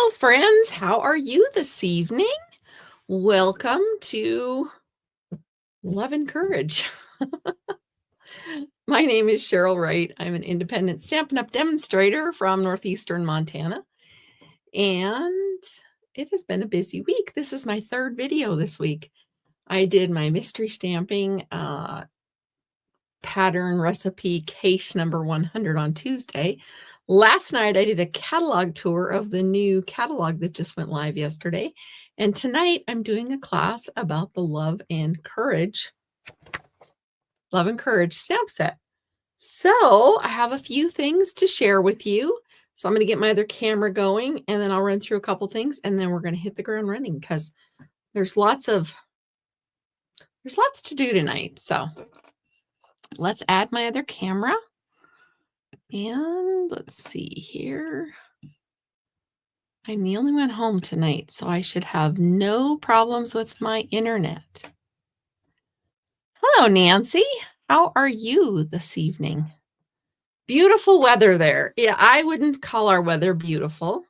Hello, friends. How are you this evening? Welcome to Love and Courage. My name is Cheryl Wright. I'm an independent Stampin' Up! Demonstrator from northeastern Montana, and it has been a busy week. This is my third video this week. I did my mystery stamping pattern recipe case number 100 on Tuesday. Last night, I did a catalog tour of the new catalog that just went live yesterday. And tonight, I'm doing a class about the Love and Courage stamp set. So I have a few things to share with you. So I'm going to get my other camera going, and then I'll run through a couple things, and then we're going to hit the ground running because there's lots to do tonight. So let's add my other camera. And let's see here. I'm the only one home tonight, so I should have no problems with my internet. Hello, Nancy. How are you this evening? Beautiful weather there. Yeah, I wouldn't call our weather beautiful.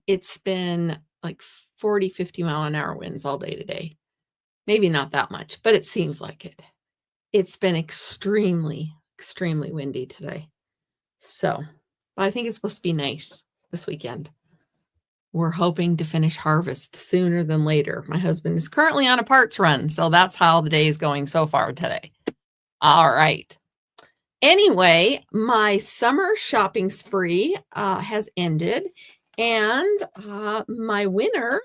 It's been like 40, 50 mile an hour winds all day today. Maybe not that much, but it seems like it. It's been extremely windy today. So, but I think it's supposed to be nice this weekend. We're hoping to finish harvest sooner than later. My husband is currently on a parts run, so that's how the day is going so far today. All right. Anyway, my summer shopping spree has ended, and my winner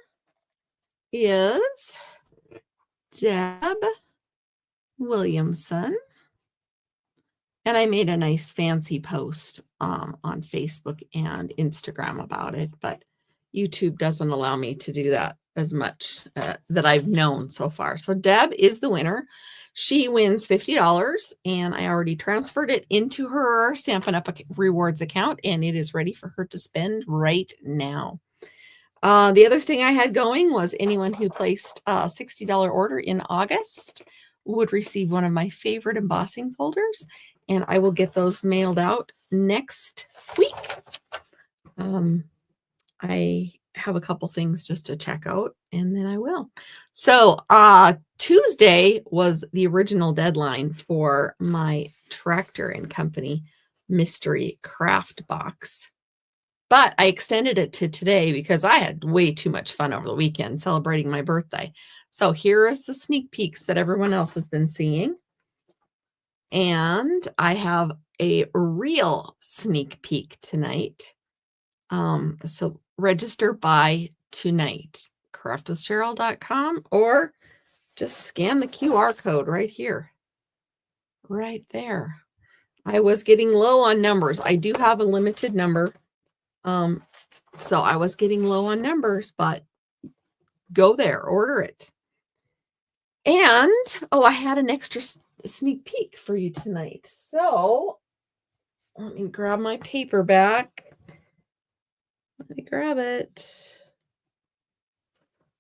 is Deb Williamson. And I made a nice fancy post on Facebook and Instagram about it, but YouTube doesn't allow me to do that as much that I've known so far. So Deb is the winner. She wins $50, and I already transferred it into her Stampin' Up! Rewards account, and it is ready for her to spend right now. The other thing I had going was anyone who placed a $60 order in August would receive one of my favorite embossing folders, and I will get those mailed out next week. I have a couple things just to check out, and then I will. So Tuesday was the original deadline for my Tractor and Company mystery craft box, but I extended it to today because I had way too much fun over the weekend celebrating my birthday. So here is the sneak peeks that everyone else has been seeing. And I have a real sneak peek tonight. So register by tonight, craftwithcheryl.com, or just scan the QR code right here, right there. I was getting low on numbers. I do have a limited number. So I was getting low on numbers, but go there, order it. And, I had an extra sneak peek for you tonight. So let me grab my paper back. Let me grab it.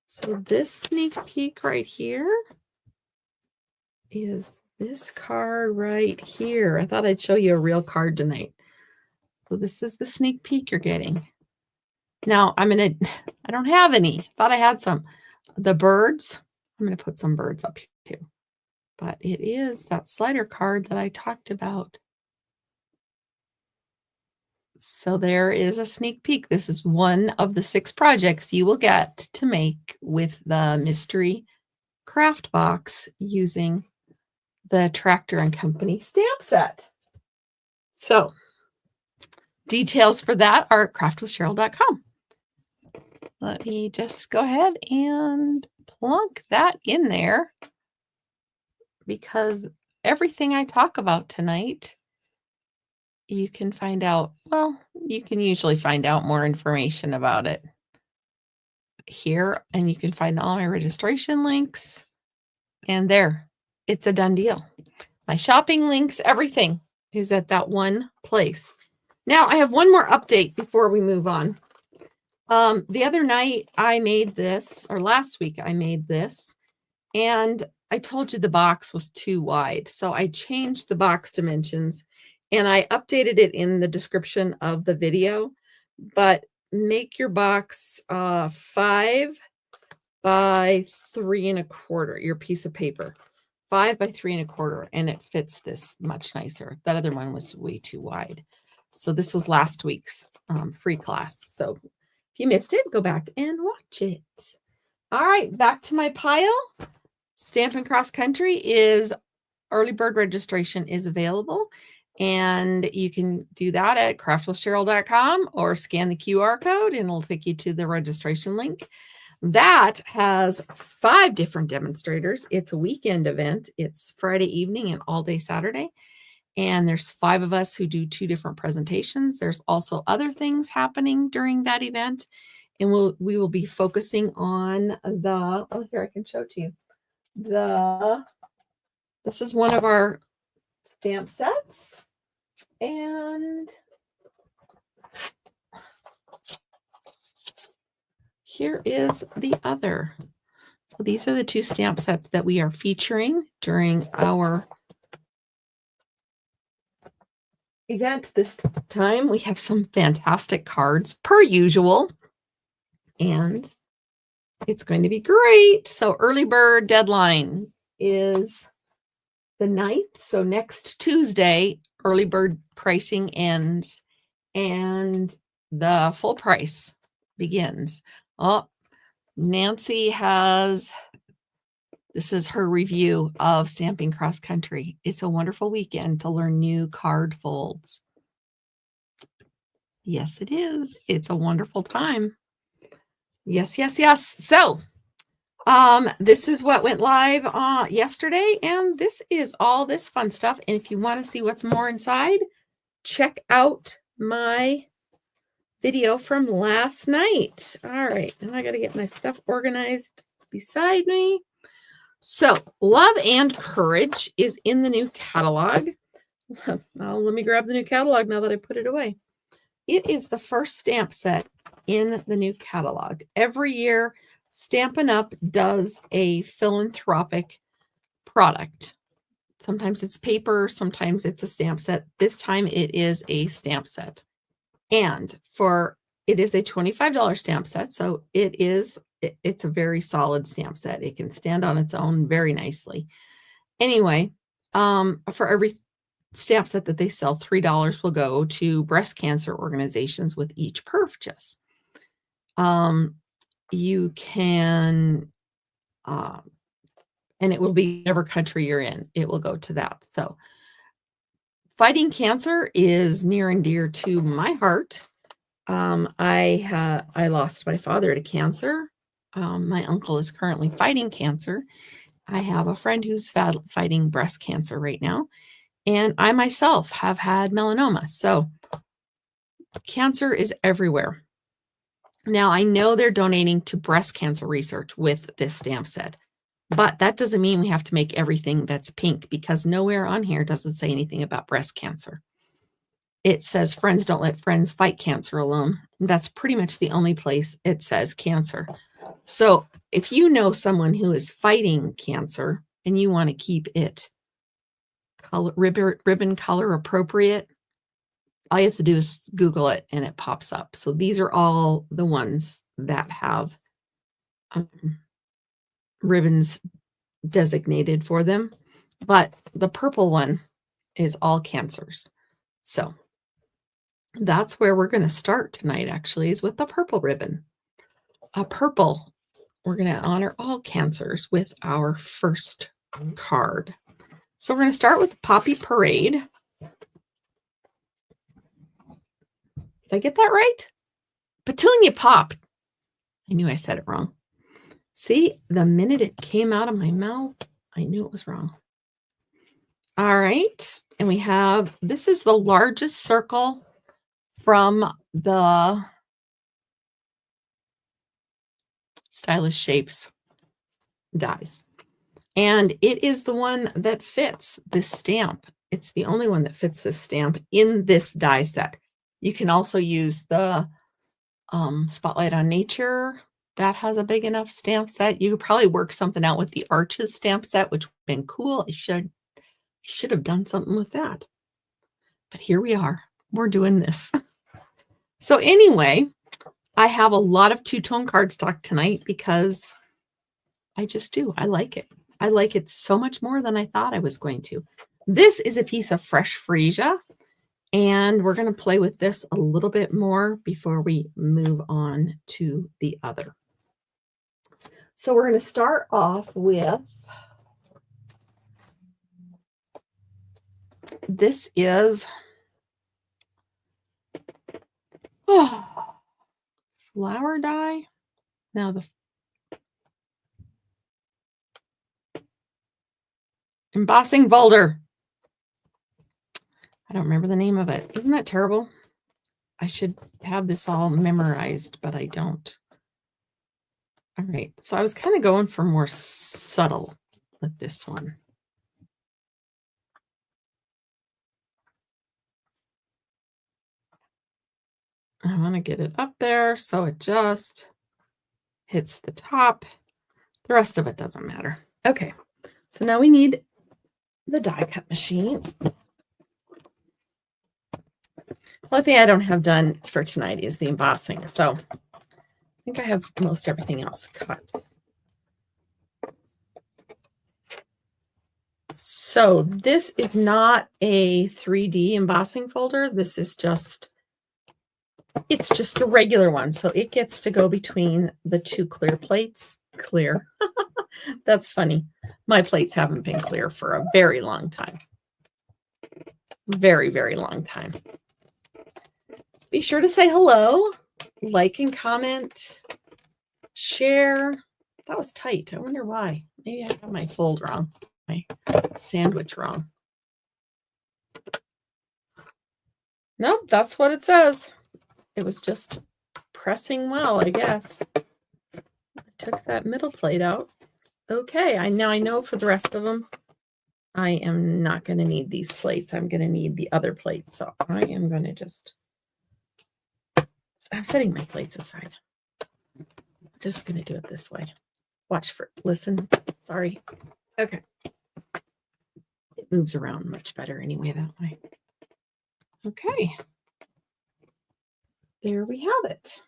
So this sneak peek right here is this card right here. I thought I'd show you a real card tonight. So this is the sneak peek you're getting. Now I don't have any. Thought I had some. The birds, I'm going to put some birds up here too. But it is that slider card that I talked about. So there is a sneak peek. This is one of the 6 projects you will get to make with the mystery craft box using the Tractor and Company stamp set. So details for that are at craftwithcheryl.com. Let me just go ahead and plunk that in there, because everything I talk about tonight, you can find out, you can usually find out more information about it here, and you can find all my registration links, and there, it's a done deal. My shopping links, everything is at that one place. Now I have one more update before we move on. The other night I made this, or last week I made this, and I told you the box was too wide. So I changed the box dimensions, and I updated it in the description of the video, but make your box 5 by 3 1/4, your piece of paper. 5 by 3 1/4, and it fits this much nicer. That other one was way too wide. So this was last week's free class. So if you missed it, go back and watch it. All right, back to my pile. Stampin' Cross Country is early bird registration is available, and you can do that at craftwithcheryl.com or scan the QR code and it'll take you to the registration link. That has 5 different demonstrators. It's a weekend event. It's Friday evening and all day Saturday. And there's 5 of us who do 2 different presentations. There's also other things happening during that event. And we will be focusing on here I can show it to you. This is one of our stamp sets. And here is the other. So these are the 2 stamp sets that we are featuring during our event this time. We have some fantastic cards per usual, and it's going to be great. So early bird deadline is the 9th. So next Tuesday, early bird pricing ends and the full price begins. Oh, Nancy this is her review of Stamping Cross Country. It's a wonderful weekend to learn new card folds. Yes, it is. It's a wonderful time. Yes, yes, yes. So, this is what went live yesterday, and this is all this fun stuff. And if you want to see what's more inside, check out my video from last night. All right, now I got to get my stuff organized beside me. So, Love and Courage is in the new catalog. Let me grab the new catalog now that I put it away. It is the first stamp set in the new catalog. Every year, Stampin' Up does a philanthropic product. Sometimes it's paper, sometimes it's a stamp set. This time it is a stamp set. And it is a $25 stamp set, so it's a very solid stamp set. It can stand on its own very nicely. Anyway, for every stamp set that they sell, $3 will go to breast cancer organizations with each purchase. You can, and it will be whatever country you're in, it will go to that. So fighting cancer is near and dear to my heart. I lost my father to cancer. My uncle is currently fighting cancer. I have a friend who's fighting breast cancer right now. And I myself have had melanoma. So cancer is everywhere. Now, I know they're donating to breast cancer research with this stamp set, but that doesn't mean we have to make everything that's pink, because nowhere on here does it say anything about breast cancer. It says friends don't let friends fight cancer alone. That's pretty much the only place it says cancer. So if you know someone who is fighting cancer and you want to keep it ribbon color appropriate, all you have to do is Google it and it pops up. So these are all the ones that have ribbons designated for them. But the purple one is all cancers. So that's where we're going to start tonight, actually, is with the purple ribbon. Purple, we're going to honor all cancers with our first card. So we're going to start with Poppy Parade. Did I get that right? Petunia Pop. I knew I said it wrong. See, the minute it came out of my mouth, I knew it was wrong. All right. And we have, this is the largest circle from the Stylish Shapes dies. And it is the one that fits this stamp. It's the only one that fits this stamp in this die set. You can also use the Spotlight on Nature. That has a big enough stamp set. You could probably work something out with the Arches stamp set, which would have been cool. I should have done something with that. But here we are. We're doing this. So anyway, I have a lot of two-tone cardstock tonight because I just do. I like it. I like it so much more than I thought I was going to. This is a piece of fresh freesia, and we're going to play with this a little bit more before we move on to the other. So we're going to start off with, this is flower dye. Now the embossing folder. I don't remember the name of it. Isn't that terrible? I should have this all memorized, but I don't. All right. So I was kind of going for more subtle with this one. I want to get it up there so it just hits the top. The rest of it doesn't matter. Okay. So now we need the die cut machine. The only thing I don't have done for tonight is the embossing. So I think I have most everything else cut. So this is not a 3D embossing folder. This is just, it's just a regular one. So it gets to go between the two clear plates. Clear. That's funny. My plates haven't been clear for a very long time. Very, very long time. Be sure to say hello, like and comment, share. That was tight. I wonder why. Maybe I got my fold wrong, my sandwich wrong. Nope, that's what it says. It was just pressing well, I guess. I took that middle plate out. Okay, I know for the rest of them, I am not going to need these plates. I'm going to need the other plate. So I am going to just, I'm setting my plates aside. I'm just going to do it this way. Watch for, listen. Sorry. Okay. It moves around much better anyway that way. Okay. There we have it.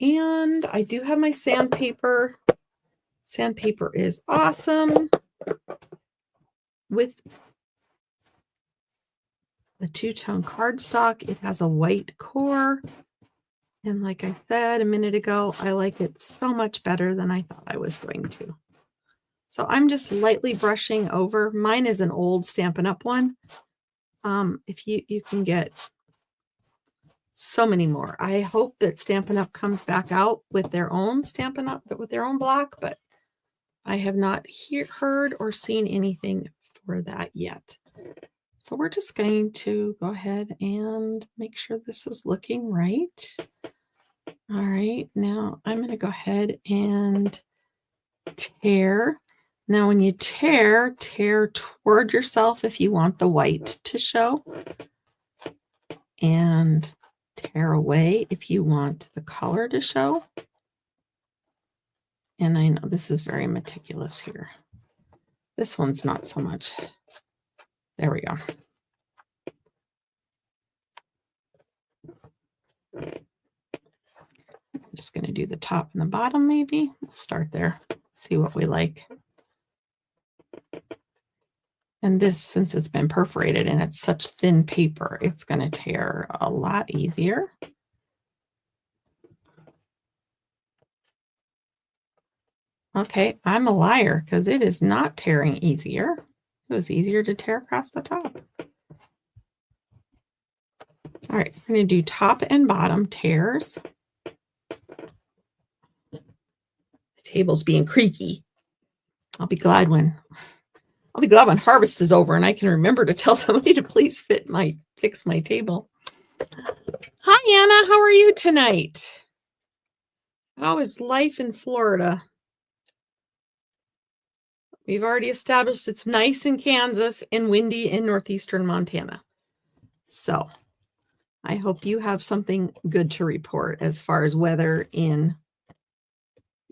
And I do have my sandpaper. Sandpaper is awesome. With the two-tone cardstock, it has a white core. And like I said a minute ago, I like it so much better than I thought I was going to. So I'm just lightly brushing over. Mine is an old Stampin' Up one. If you can get so many more. I hope that Stampin' Up comes back out with their own Stampin' Up, but with their own block, but I have not heard or seen anything for that yet. So we're just going to go ahead and make sure this is looking right. All right, now I'm going to go ahead and tear. Now when you tear toward yourself if you want the white to show, and tear away if you want the color to show. And I know this is very meticulous here. This one's not so much. There we go. I'm just going to do the top and the bottom maybe. We'll start there, see what we like. And this, since it's been perforated and it's such thin paper, it's going to tear a lot easier. Okay, I'm a liar because it is not tearing easier. It was easier to tear across the top. All right, I'm going to do top and bottom tears. The table's being creaky. I'll be glad when harvest is over and I can remember to tell somebody to please fix my table. Hi, Anna. How are you tonight? How is life in Florida? We've already established it's nice in Kansas and windy in northeastern Montana. So I hope you have something good to report as far as weather in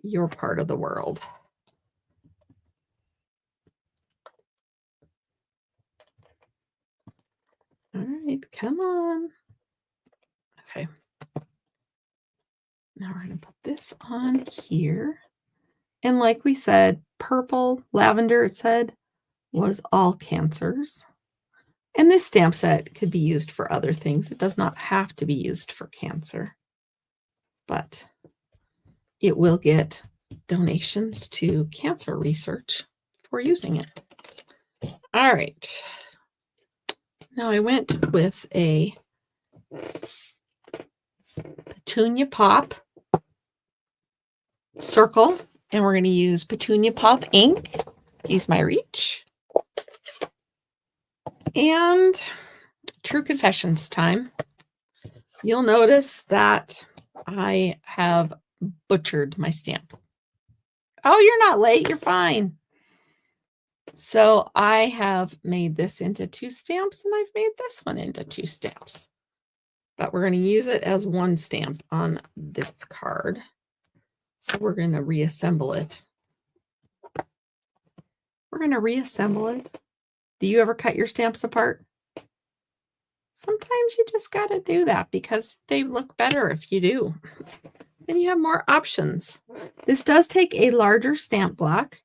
your part of the world. All right, come on. Okay. Now we're going to put this on here. And like we said, purple, lavender, it said, was all cancers. And this stamp set could be used for other things. It does not have to be used for cancer, but it will get donations to cancer research for using it. All right. Now I went with a Petunia Pop circle, and we're going to use Petunia Pop ink. Use my reach. And True Confessions time. You'll notice that I have butchered my stamps. Oh, you're not late. You're fine. So I have made this into 2 stamps, and I've made this one into 2 stamps. But we're going to use it as 1 stamp on this card. So we're going to reassemble it. We're going to reassemble it. Do you ever cut your stamps apart? Sometimes you just got to do that because they look better if you do. Then you have more options. This does take a larger stamp block.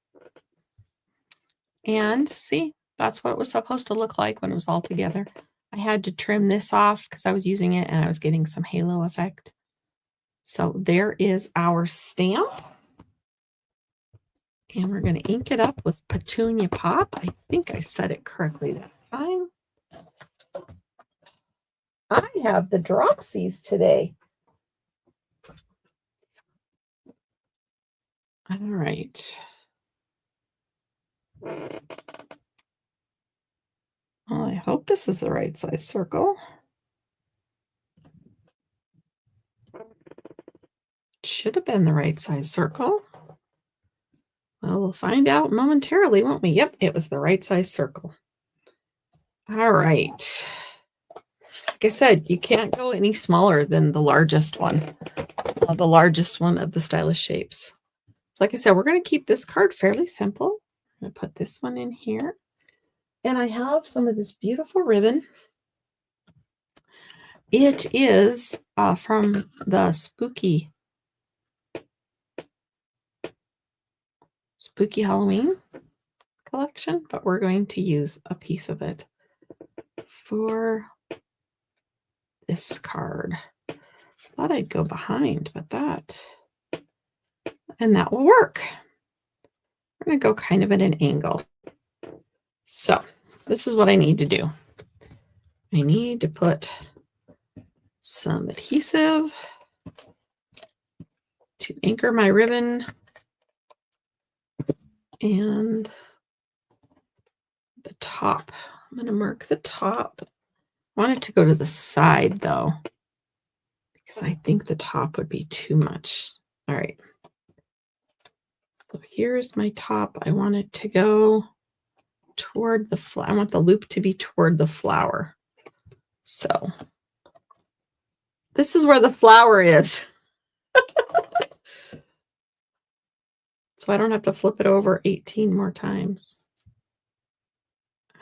And see, that's what it was supposed to look like when it was all together. I had to trim this off because I was using it and I was getting some halo effect. So there is our stamp. And we're going to ink it up with Petunia Pop. I think I said it correctly that time. I have the dropsies today. All right. Well, I hope this is the right size circle. Should have been the right size circle. Well, we'll find out momentarily, won't we? Yep, it was the right size circle. All right. Like I said, you can't go any smaller than the largest one of the stylish shapes. So like I said, we're going to keep this card fairly simple. I'm going to put this one in here. And I have some of this beautiful ribbon. It is from the Spooky Halloween collection, but we're going to use a piece of it for this card. Thought I'd go behind, but that will work. We're going to go kind of at an angle. So this is what I need to do. I need to put some adhesive to anchor my ribbon and the top. I'm going to mark the top. I want it to go to the side though, because I think the top would be too much. All right. So here's my top. I want it to go toward the flower. I want the loop to be toward the flower. So this is where the flower is. So I don't have to flip it over 18 more times.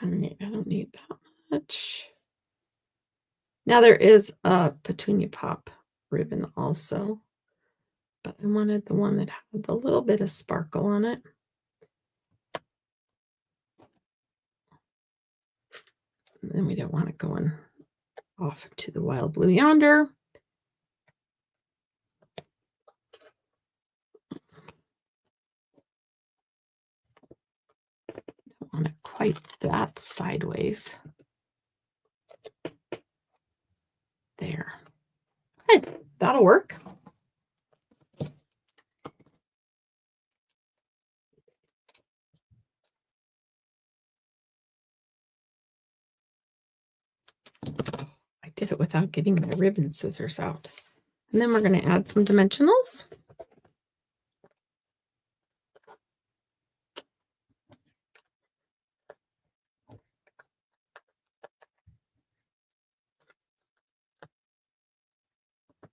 I don't need that much. Now there is a Petunia Pop ribbon also, but I wanted the one that had a little bit of sparkle on it. And then we don't want it going off to the wild blue yonder. Don't want it quite that sideways. There. Good. That'll work. I did it without getting my ribbon scissors out. And then we're going to add some dimensionals.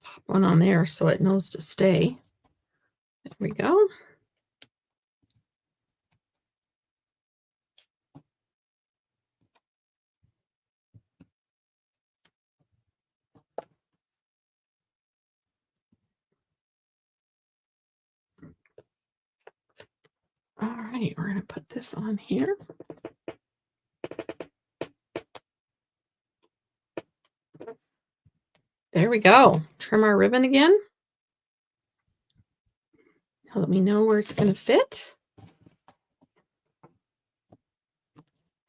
Pop one on there so it knows to stay. There we go. All right, we're going to put this on here. There we go. Trim our ribbon again. Let me know where it's going to fit.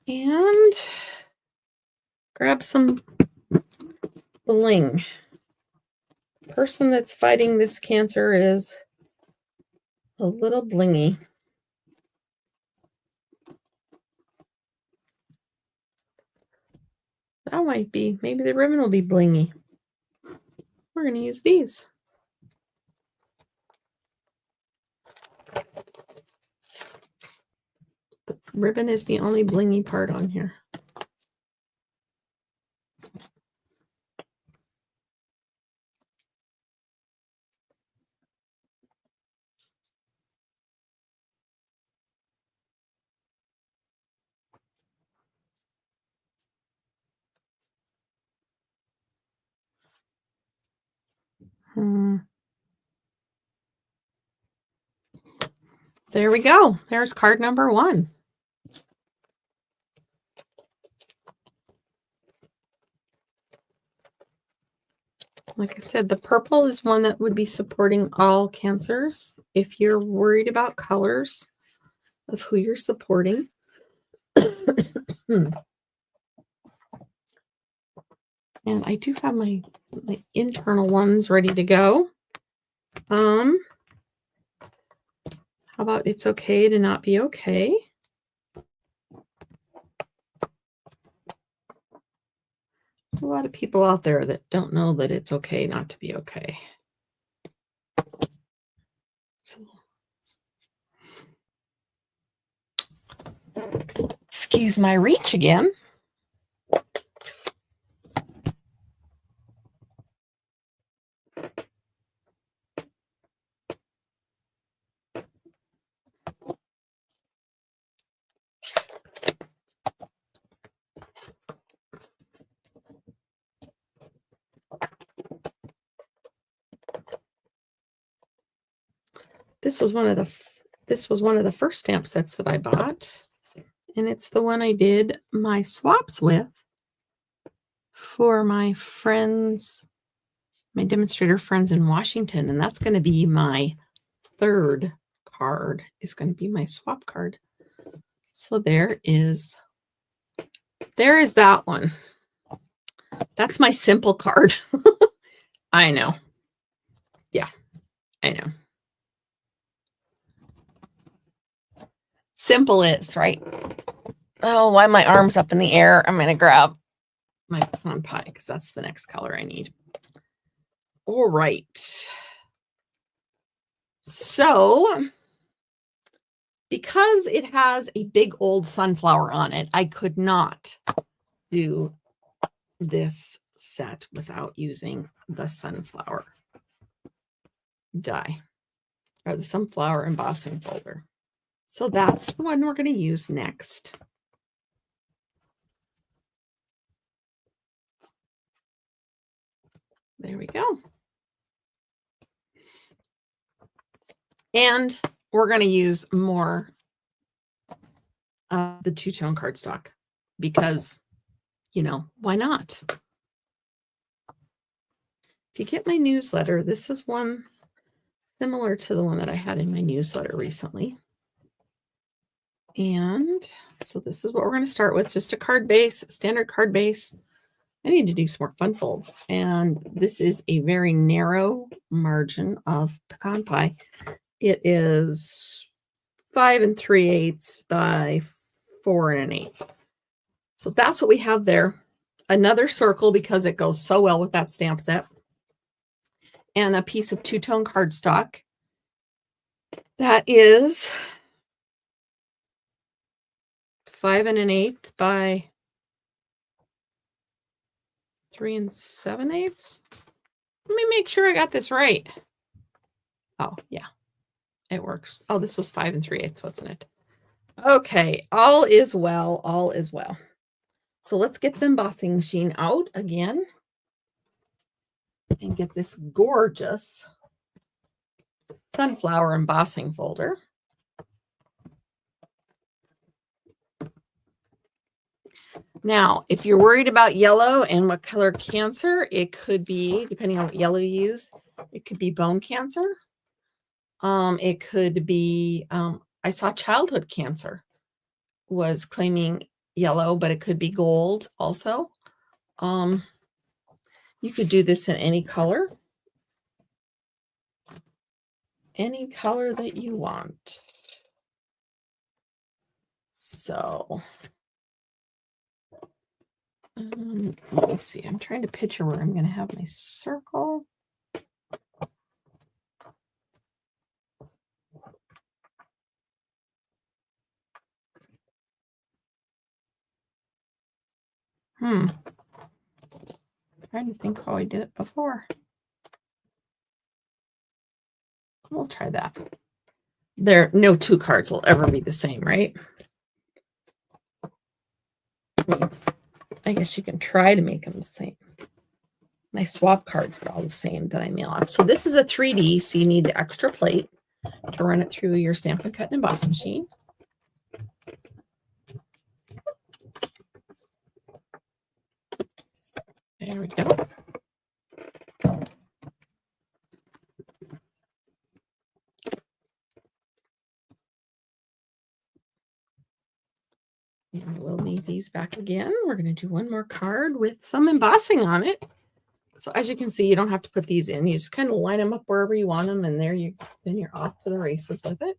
And grab some bling. The person that's fighting this cancer is a little blingy. That might be. Maybe the ribbon will be blingy. We're going to use these. The ribbon is the only blingy part on here. There we go. There's card number 1. Like I said, the purple is one that would be supporting all cancers. If you're worried about colors of who you're supporting. And I do have my internal ones ready to go. How about it's okay to not be okay? There's a lot of people out there that don't know that it's okay not to be okay. So, excuse my reach again. This was one of the first stamp sets that I bought, and it's the one I did my swaps with for my friends, my demonstrator friends in Washington, and that's going to be my 3rd card. Is going to be my swap card. So there is that one. That's my simple card. I know. Yeah, I know. Simple is, right? Oh, why my arm's up in the air? I'm going to grab my pecan pie because that's the next color I need. All right. So, because it has a big old sunflower on it, I could not do this set without using the sunflower die or the sunflower embossing folder. So that's the one we're going to use next. There we go. And we're going to use more of the two-tone cardstock because, you know, why not? If you get my newsletter, this is one similar to the one that I had in my newsletter recently. And so this is what we're going to start with, just a card base, standard card base. I need to do some more fun folds. And this is a very narrow margin of pecan pie. It is 5 3/8 by 4 1/8. So that's what we have there. Another circle because it goes so well with that stamp set. And a piece of two-tone cardstock. That is 5 1/8 by 3 7/8. Let me make sure I got this right. Oh, yeah, it works. Oh, this was 5 3/8, wasn't it? Okay, all is well, all is well. So let's get the embossing machine out again and get this gorgeous sunflower embossing folder. Now, if you're worried about yellow and what color cancer, it could be, depending on what yellow you use, it could be bone cancer. It could be, I saw childhood cancer was claiming yellow, but it could be gold also. You could do this in any color that you want. So, let me see. I'm trying to picture where I'm going to have my circle. Trying to think how I did it before. We'll try that. No two cards will ever be the same, right? I guess you can try to make them the same. My swap cards are all the same that I mail off. So this is a 3D, so you need the extra plate to run it through your Stampin' Cut and Emboss machine. There we go. And I will leave these back again. We're going to do one more card with some embossing on it. So as you can see, you don't have to put these in. You just kind of line them up wherever you want them, and then you're off to the races with it.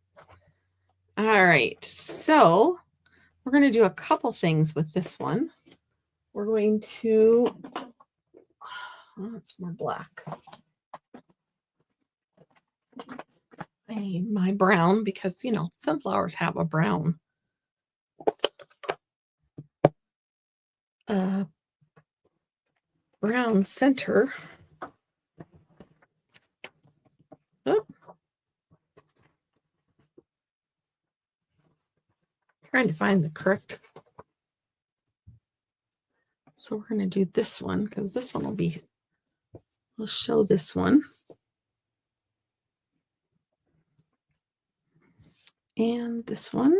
All right, so we're going to do a couple things with this one. We're going to, it's more black. I need my brown because, sunflowers have a brown. Brown center. Oh. Trying to find the correct. So we're going to do this one because this one we'll show this one. And this one.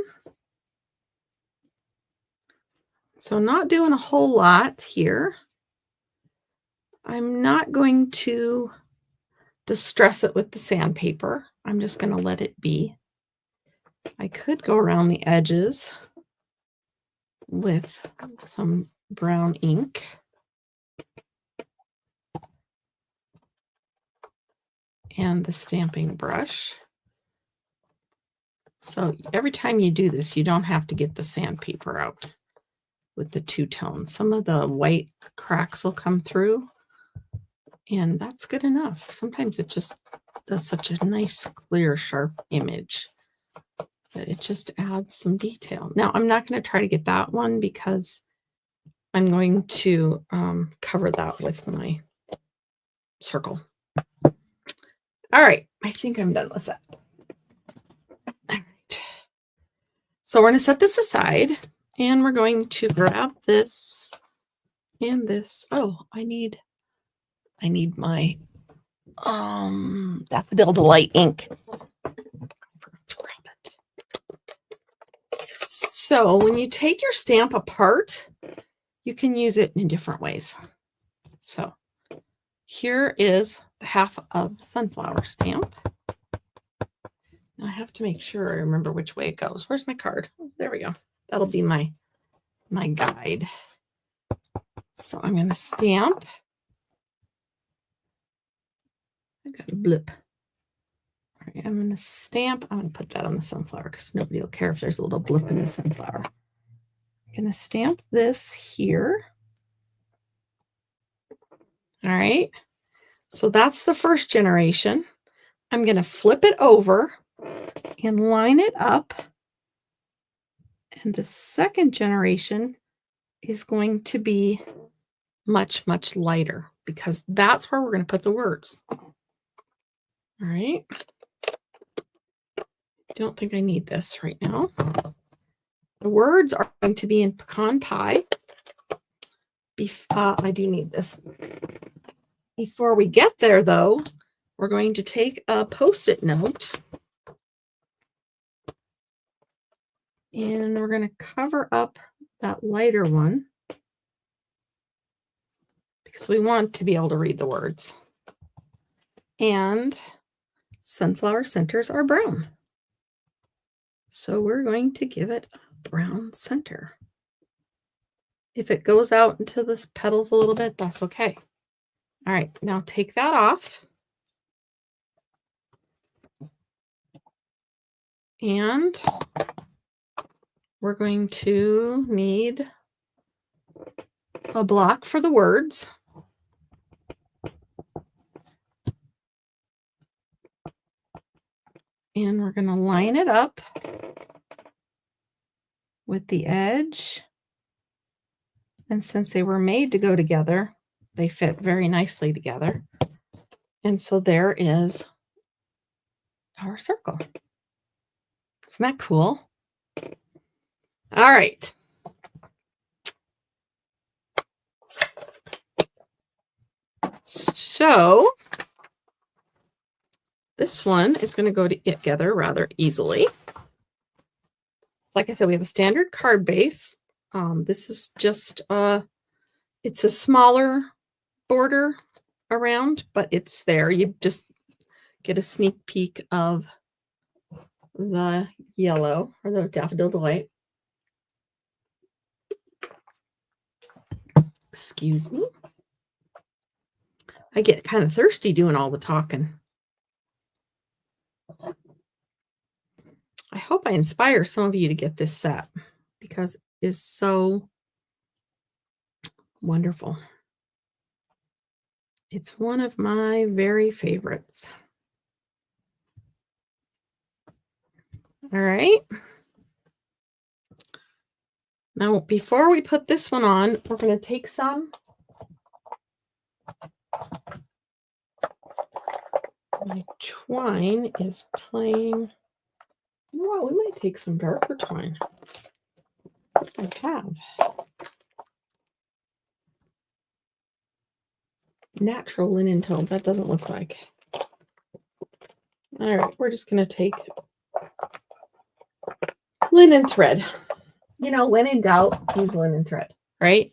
So not doing a whole lot here. I'm not going to distress it with the sandpaper. I'm just going to let it be. I could go around the edges with some brown ink. And the stamping brush. So every time you do this, you don't have to get the sandpaper out with the two-tone. Some of the white cracks will come through, and that's good enough. Sometimes it just does such a nice, clear, sharp image that it just adds some detail. Now, I'm not going to try to get that one because I'm going to cover that with my circle. All right, I think I'm done with that. All right. So we're going to set this aside, and we're going to grab this and this. Oh, I need my Daffodil Delight ink. I forgot to grab it. So when you take your stamp apart, you can use it in different ways. So here is the half of sunflower stamp. Now I have to make sure I remember which way it goes. Where's my card? Oh, there we go. That'll be my guide. So I'm going to stamp. I got a blip. All right, I'm going to stamp. I'm going to put that on the sunflower because nobody will care if there's a little blip in the sunflower. I'm going to stamp this here. All right. So that's the first generation. I'm going to flip it over and line it up. And the second generation is going to be much, much lighter because that's where we're going to put the words. All right. Don't think I need this right now. The words are going to be in pecan pie. I do need this. Before we get there, though, we're going to take a Post-it note and we're going to cover up that lighter one. because we want to be able to read the words. And sunflower centers are brown. So we're going to give it a brown center. If it goes out into the petals a little bit, that's okay. All right, now take that off. And we're going to need a block for the words. And we're going to line it up with the edge. And since they were made to go together, they fit very nicely together. And so there is our circle. Isn't that cool? All right. So this one is going to go together rather easily. Like I said, we have a standard card base. This is just it's a smaller border around, but it's there. You just get a sneak peek of the yellow or the daffodil delight. Excuse me. I get kind of thirsty doing all the talking. I hope I inspire some of you to get this set because it is so wonderful. It's one of my very favorites. All right. Now, before we put this one on, we're going to take some. My twine is plain. You know what? We might take some darker twine. I have natural linen tones. That doesn't look like. All right, we're just going to take linen thread. You know, when in doubt, use linen thread, right?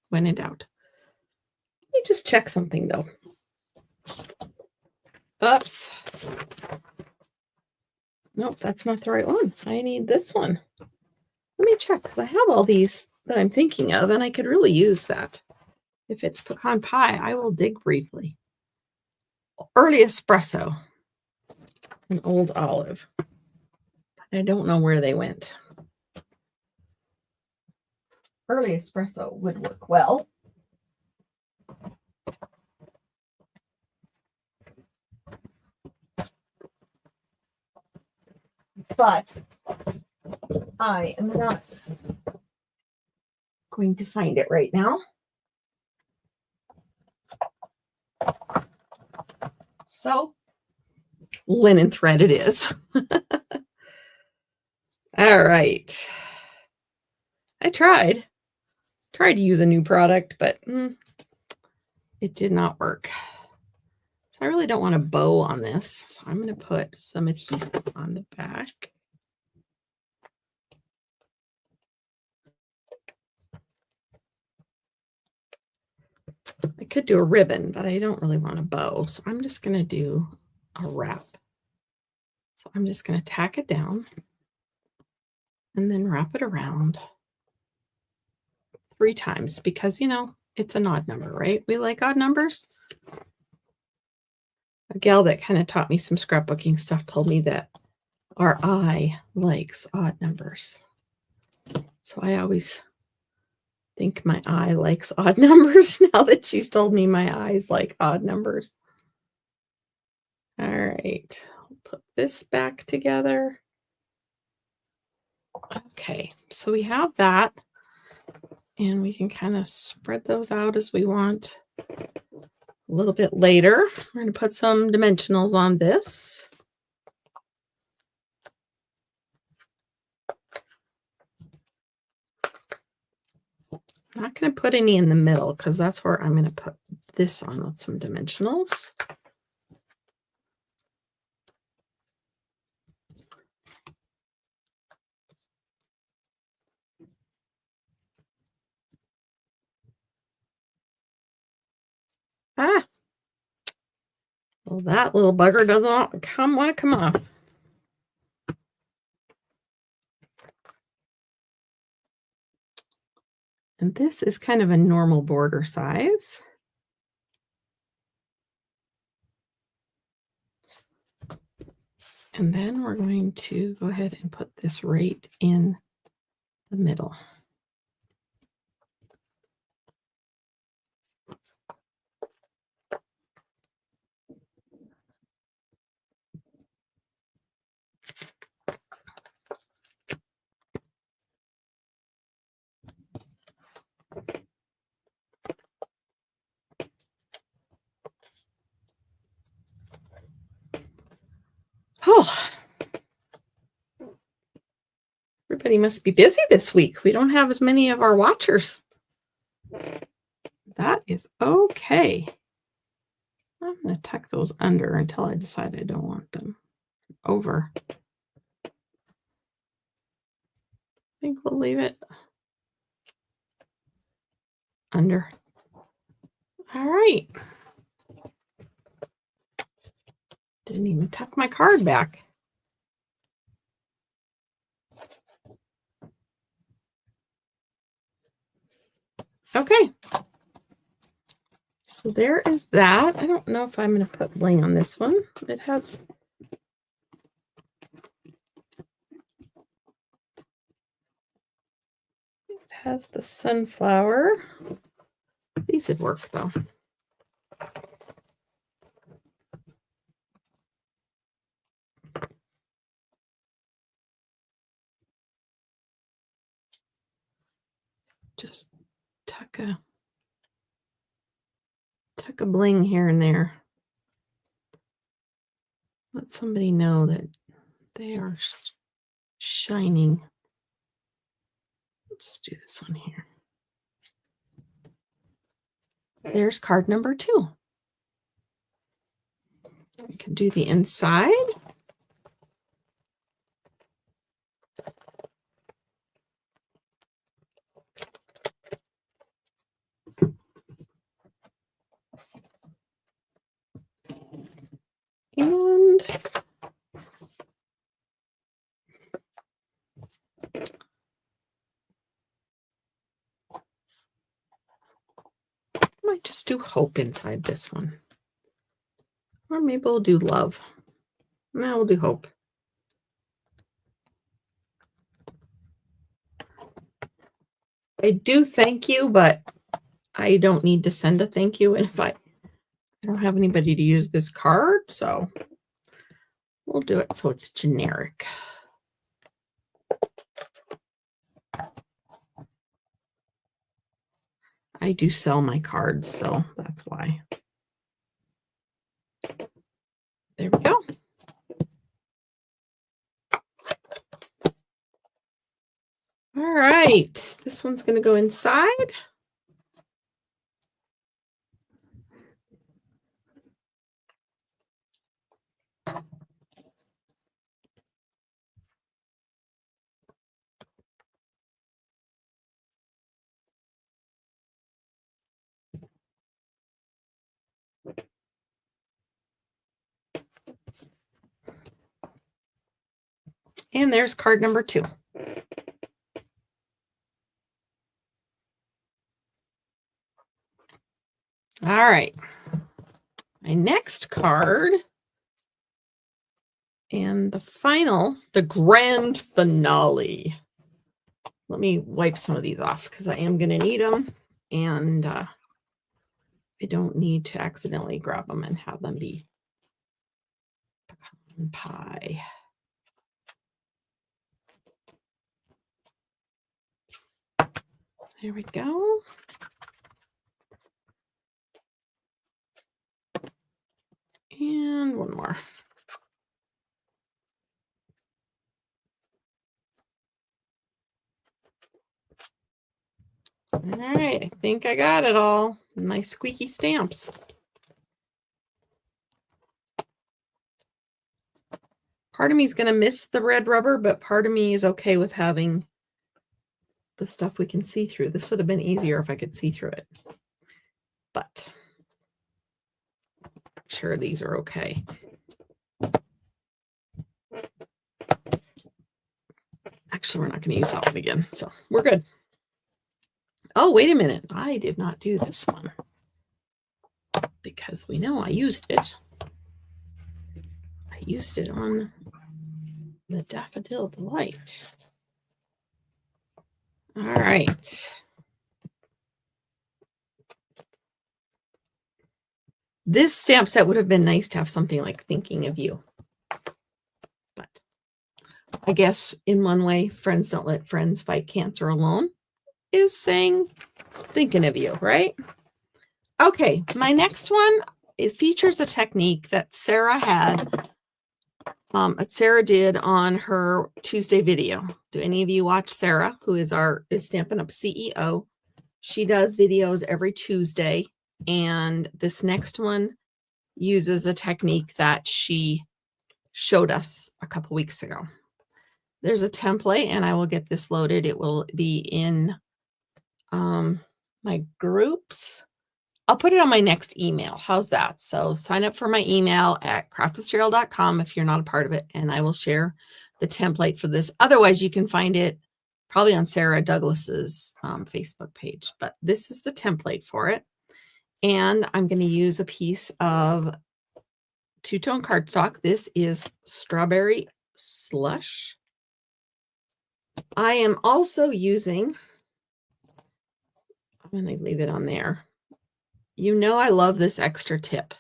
When in doubt. Let me just check something, though. Oops. Nope, that's not the right one. I need this one. Let me check, because I have all these that I'm thinking of, and I could really use that. If it's pecan pie, I will dig briefly. Early espresso. An old olive. But I don't know where they went. Early espresso would work well. But I am not going to find it right now. So, linen thread it is. All right. I tried to use a new product, but it did not work. So I really don't want a bow on this. So I'm going to put some adhesive on the back. I could do a ribbon, but I don't really want a bow. So I'm just going to do a wrap. So I'm just going to tack it down and then wrap it around 3 times because, you know, it's an odd number, right? We like odd numbers. A gal that kind of taught me some scrapbooking stuff told me that our eye likes odd numbers. So I always think my eye likes odd numbers now that she's told me my eyes like odd numbers. All right, I'll put this back together. Okay, so we have that, and we can kind of spread those out as we want. A little bit later, we're going to put some dimensionals on this. I'm not going to put any in the middle because that's where I'm going to put this on with some dimensionals. Ah, well, that little bugger doesn't want to come off. And this is kind of a normal border size. And then we're going to go ahead and put this right in the middle. Oh, everybody must be busy this week. We don't have as many of our watchers. That is okay. I'm going to tuck those under until I decide I don't want them over. I think we'll leave it under. All right. Didn't even tuck my card back. Okay. So there is that. I don't know if I'm going to put bling on this one. It has the sunflower. These would work though. Just tuck a bling here and there. Let somebody know that they are shining. Let's do this one here. There's card number 2. We can do the inside. And I might just do hope inside this one. Or maybe we'll do love. No, we'll do hope. I do thank you, but I don't need to send a thank you. And if I don't have anybody to use this card, so we'll do it so it's generic. I do sell my cards, so that's why. There we go. All right, this one's going to go inside. And there's card number 2. All right. My next card and the grand finale. Let me wipe some of these off because I am going to need them. And I don't need to accidentally grab them and have them be pecan pie. There we go. And one more. All right, I think I got it all. My squeaky stamps. Part of me is going to miss the red rubber, but part of me is okay with having the stuff we can see through. This would have been easier if I could see through it. But sure these are okay. Actually, we're not going to use that one again, so we're good. Oh, wait a minute. I did not do this one because we know I used it. I used it on the Daffodil Delight. All right. This stamp set would have been nice to have something like Thinking of You. But I guess in one way, Friends Don't Let Friends Fight Cancer Alone is saying Thinking of You, right? Okay, my next one, it features a technique that Sarah had, Sarah did on her Tuesday video. Do any of you watch Sarah, who is Stampin' Up CEO? She does videos every Tuesday, and this next one uses a technique that she showed us a couple weeks ago. There's a template, and I will get this loaded. It will be in my groups. I'll put it on my next email. How's that? So sign up for my email at craftwithcheryl.com if you're not a part of it, and I will share the template for this. Otherwise, you can find it probably on Sarah Douglas's Facebook page, but this is the template for it. And I'm going to use a piece of two-tone cardstock. This is Strawberry Slush. I am also using, I'm going to leave it on there. You know I love this extra tip.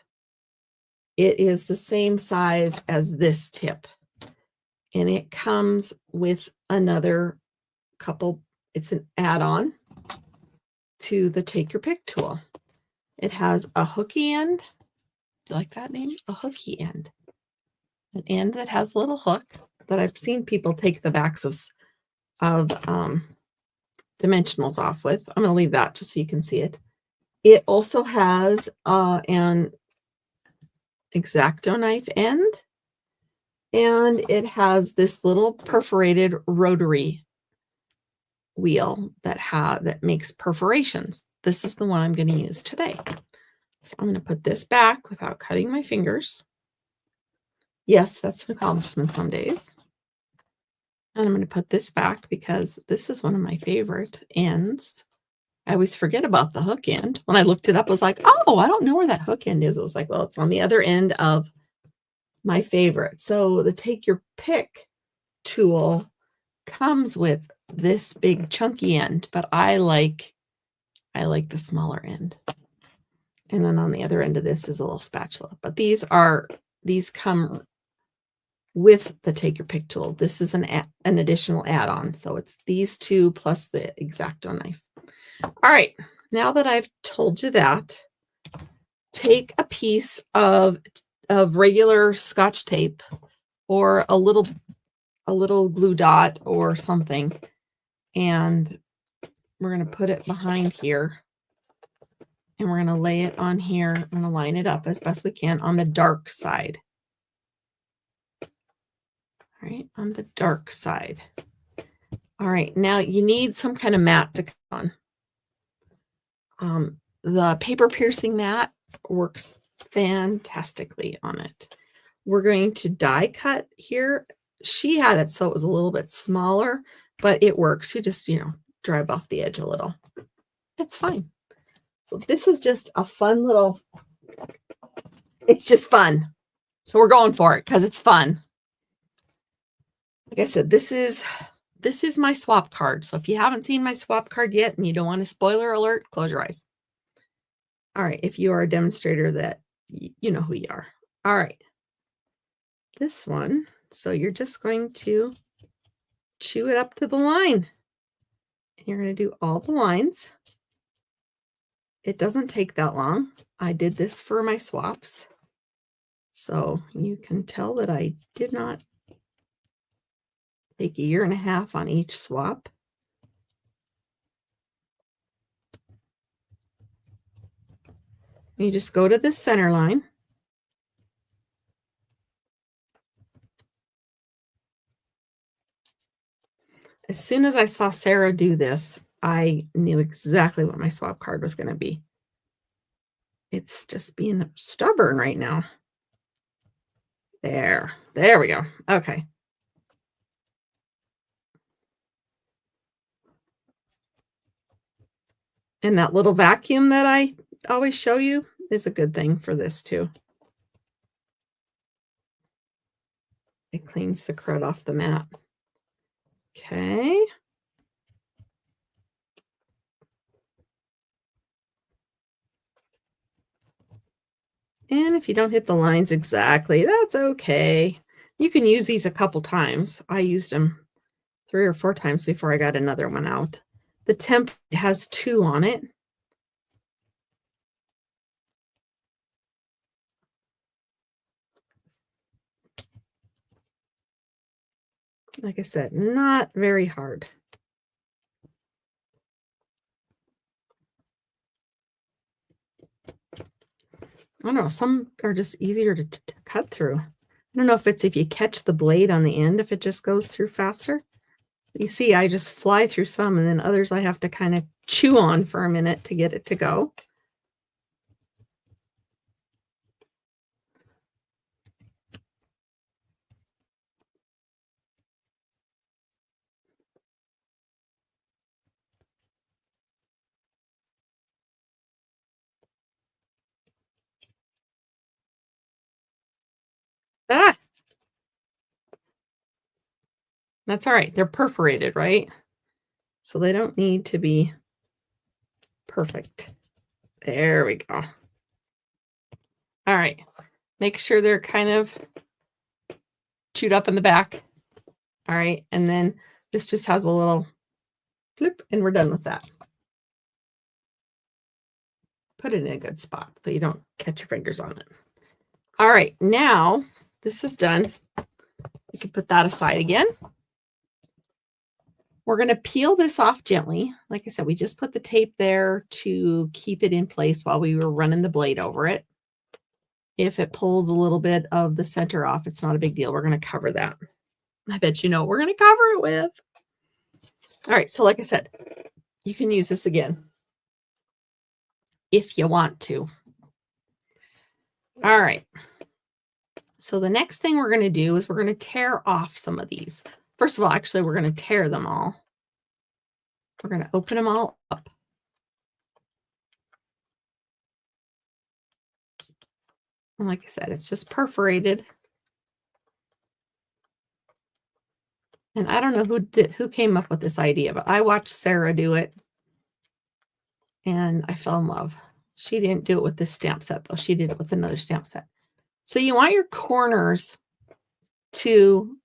It is the same size as this tip. And it comes with another couple, it's an add-on to the Take Your Pick tool. It has a hooky end. Do you like that name? A hooky end. An end that has a little hook that I've seen people take the backs of dimensionals off with. I'm going to leave that just so you can see it. It also has an X-Acto knife end, and it has this little perforated rotary wheel that makes perforations. This is the one I'm going to use today. So I'm going to put this back without cutting my fingers. Yes, that's an accomplishment some days. And I'm going to put this back because this is one of my favorite ends. I always forget about the hook end. When I looked it up, I was like, oh, I don't know where that hook end is. It was like, well, it's on the other end of my favorite. So the Take Your Pick tool comes with this big chunky end, but I like the smaller end. And then on the other end of this is a little spatula. But these come with the Take Your Pick tool. This is an additional add-on. So it's these two plus the X-Acto knife. All right, now that I've told you that, take a piece of regular Scotch tape or a little glue dot or something, and we're going to put it behind here, and we're going to lay it on here. I'm going to line it up as best we can on the dark side. All right, on the dark side. All right, now you need some kind of mat to cut on. The paper piercing mat works fantastically on it. We're going to die cut here. She had it so it was a little bit smaller, but it works. You just, drive off the edge a little. It's fine. So this is just a fun little, it's just fun. So we're going for it because it's fun. Like I said, this is my swap card. So if you haven't seen my swap card yet and you don't want a spoiler alert, close your eyes. All right. If you are a demonstrator, that you know who you are. All right. This one. So you're just going to chew it up to the line. And you're going to do all the lines. It doesn't take that long. I did this for my swaps. So you can tell that I did not take 1.5 years on each swap. You just go to the center line. As soon as I saw Sarah do this, I knew exactly what my swap card was going to be. It's just being stubborn right now. There we go. Okay. And that little vacuum that I always show you is a good thing for this too. It cleans the crud off the mat. Okay. And if you don't hit the lines exactly, that's okay. You can use these a couple times. I used them 3 or 4 times before I got another one out. The template has 2 on it. Like I said, not very hard. I don't know, some are just easier to cut through. I don't know if it's if you catch the blade on the end, if it just goes through faster. You see, I just fly through some, and then others I have to kind of chew on for a minute to get it to go. Ah, that's all right. They're perforated, right? So they don't need to be perfect. There we go. All right. Make sure they're kind of chewed up in the back. All right. And then this just has a little flip, and we're done with that. Put it in a good spot so you don't catch your fingers on it. All right. Now this is done. We can put that aside again. We're going to peel this off gently. Like I said, we just put the tape there to keep it in place while we were running the blade over it. If it pulls a little bit of the center off, it's not a big deal. We're going to cover that. I bet you know what we're going to cover it with. All right. So like I said, you can use this again if you want to. All right. So the next thing we're going to do is we're going to tear off some of these. First of all, actually, we're going to tear them all. We're going to open them all up. And like I said, it's just perforated. And I don't know who came up with this idea, but I watched Sarah do it. And I fell in love. She didn't do it with this stamp set, though. She did it with another stamp set. So you want your corners to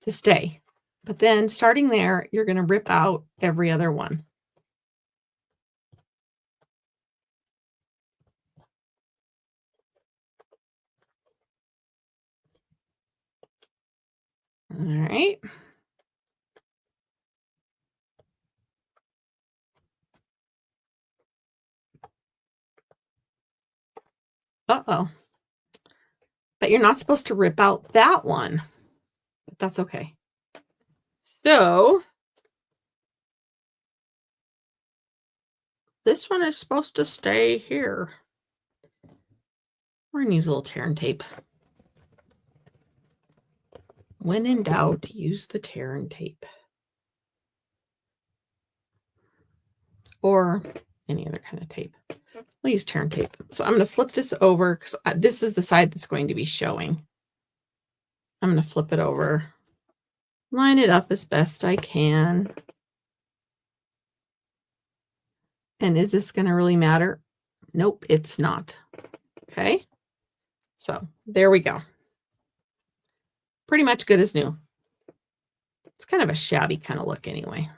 stay. But then starting there, you're going to rip out every other one. All right. Uh-oh. But you're not supposed to rip out that one. But that's okay. So this one is supposed to stay here. We're going to use a little tear and tape. When in doubt, use the tear and tape. Or any other kind of tape. We'll use tear and tape. So I'm going to flip this over because this is the side that's going to be showing. I'm going to flip it over. Line it up as best I can. And is this going to really matter? Nope, it's not. Okay. So there we go. Pretty much good as new. It's kind of a shabby kind of look anyway.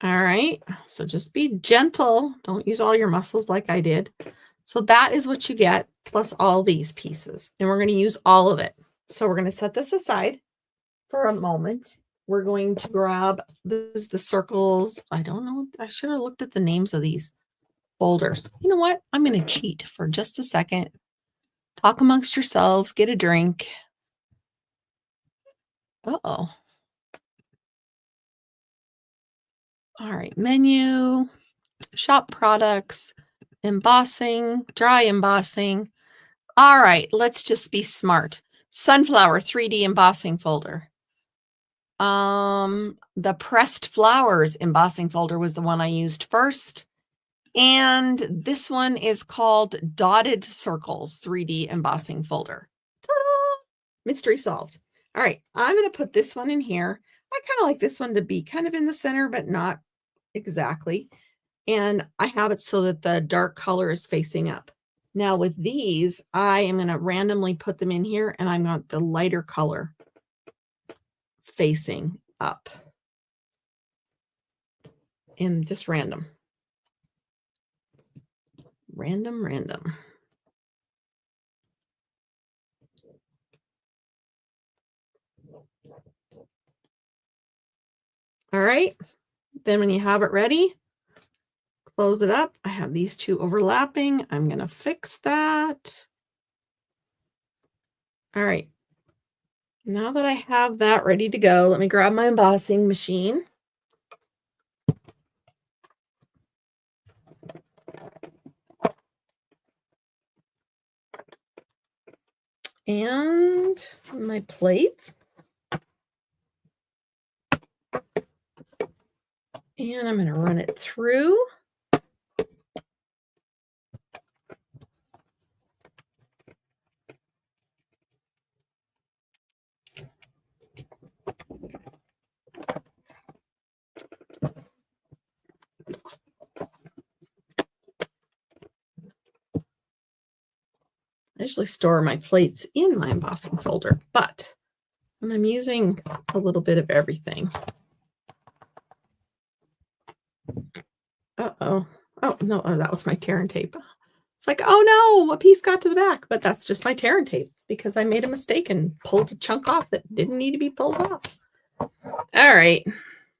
All right. So just be gentle. Don't use all your muscles like I did. So that is what you get plus all these pieces. And we're going to use all of it. So we're going to set this aside for a moment. We're going to grab the circles. I don't know. I should have looked at the names of these folders. You know what? I'm going to cheat for just a second. Talk amongst yourselves. Get a drink. Uh-oh. All right. Menu. Shop products, embossing, dry embossing. All right, let's just be smart. Sunflower 3D embossing folder. The pressed flowers embossing folder was the one I used first. And this one is called Dotted Circles 3D embossing folder. Ta-da! Mystery solved. All right, I'm going to put this one in here. I kind of like this one to be kind of in the center, but not exactly. And I have it so that the dark color is facing up. Now with these, I am going to randomly put them in here, and I want the lighter color facing up. And just random. Random. All right. Then when you have it ready, close it up. I have these two overlapping. I'm going to fix that. All right. Now that I have that ready to go, let me grab my embossing machine. And my plates. And I'm going to run it through. I usually store my plates in my embossing folder, but when I'm using a little bit of everything. Uh-oh. Oh, no, that was my tear and tape. It's like, oh no, a piece got to the back, but that's just my tear and tape because I made a mistake and pulled a chunk off that didn't need to be pulled off. All right,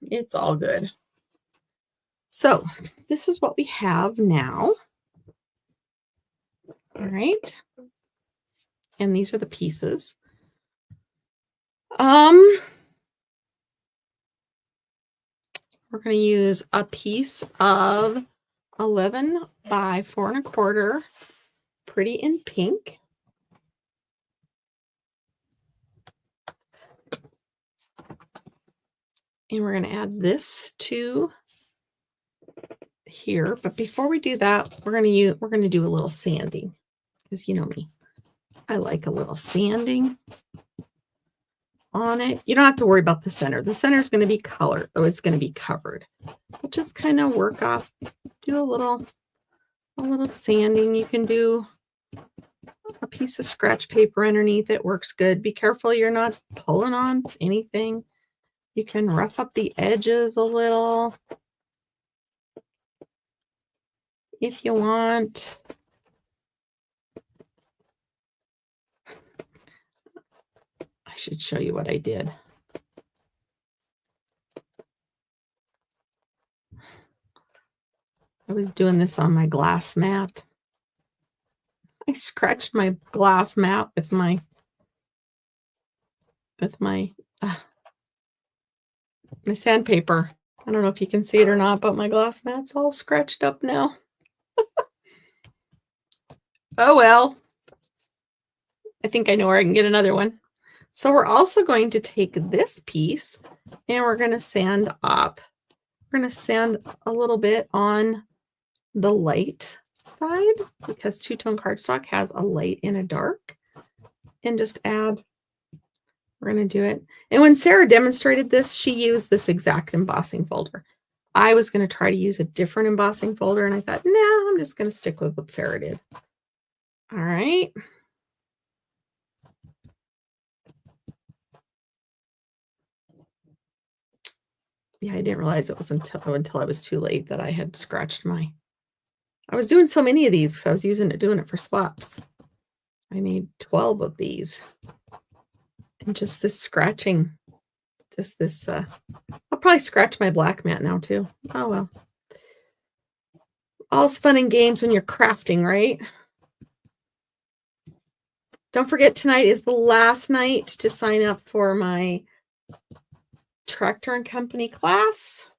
it's all good. So this is what we have now. All right. And these are the pieces. We're going to use a piece of 11 by 4 1/4, pretty in pink. And we're going to add this to here. But before we do that, we're going to do a little sanding, because you know me, I like a little sanding on it. You don't have to worry about the center. The center is going to be colored, or it's going to be covered. But just kind of work off, do a little sanding. You can do a piece of scratch paper underneath. It works good. Be careful you're not pulling on anything. You can rough up the edges a little if you want. I should show you what I did. I was doing this on my glass mat. I scratched my glass mat with my sandpaper. I don't know if you can see it or not, but my glass mat's all scratched up now. Oh well. I think I know where I can get another one. So we're also going to take this piece and we're going to sand up. We're going to sand a little bit on the light side because two-tone cardstock has a light and a dark. And just add, we're going to do it. And when Sarah demonstrated this, she used this exact embossing folder. I was going to try to use a different embossing folder, and I thought, nah, I'm just going to stick with what Sarah did. All right. Yeah, I didn't realize it was until I was too late that I had scratched my. I was doing so many of these because I was doing it for swaps. I made 12 of these. And just this scratching, just this, I'll probably scratch my black mat now too. Oh well. All's fun and games when you're crafting, right? Don't forget, tonight is the last night to sign up for my Tractor and Company class.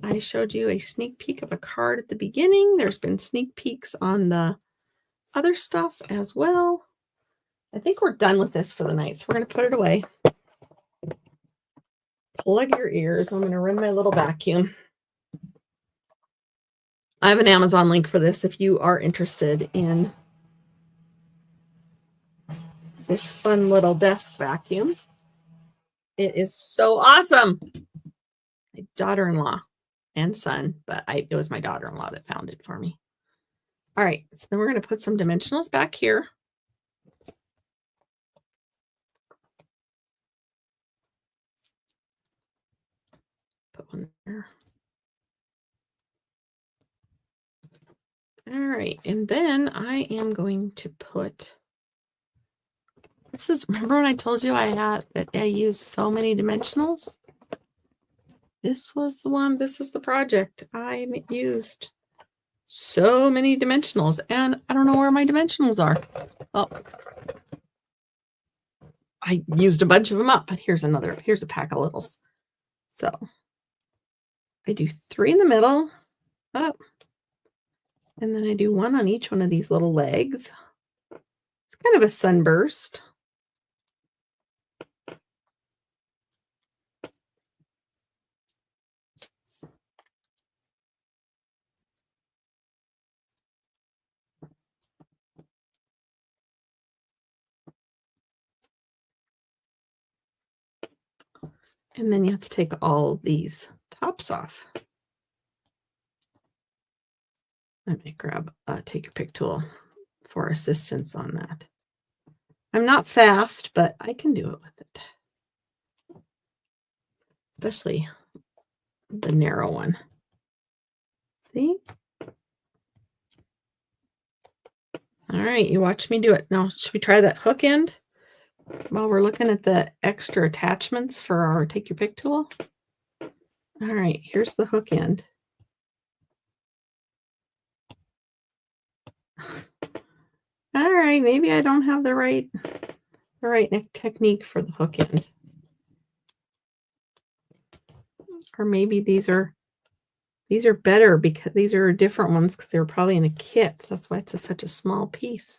I showed you a sneak peek of a card at the beginning. There's been sneak peeks on the other stuff as well. I think we're done with this for the night, so we're going to put it away. Plug your ears. I'm going to run my little vacuum. I have an Amazon link for this if you are interested in this fun little desk vacuum. It is so awesome. My daughter-in-law and son, but it was my daughter-in-law that found it for me. All right, so then we're going to put some dimensionals back here. Put one there. All right, and then I am going to put, this is, remember when I told you I used so many dimensionals? This was the one, this is the project. I used so many dimensionals, and I don't know where my dimensionals are. Oh, I used a bunch of them up, but here's a pack of littles. So I do 3 in the middle, up, and then I do 1 on each one of these little legs. It's kind of a sunburst. And then you have to take all these tops off. I may grab take your pick tool for assistance on that. I'm not fast, but I can do it with it. Especially the narrow one. See? All right, you watch me do it. Now, should we try that hook end while we're looking at the extra attachments for our take your pick tool? All right, here's the hook end. All right, maybe I don't have the right technique for the hook end. Or maybe these are better because these are different ones because they were probably in a kit. That's why it's such a small piece.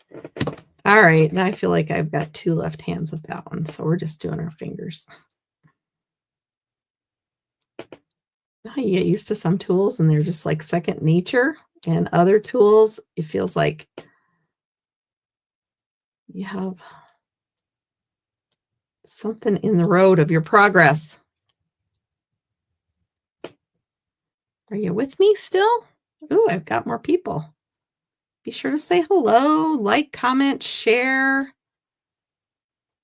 All right, now I feel like I've got 2 left hands with that one, so we're just doing our fingers. You get used to some tools and they're just like second nature, and other tools, it feels like you have something in the road of your progress. Are you with me still? Ooh, I've got more people. Be sure to say hello, like, comment, share.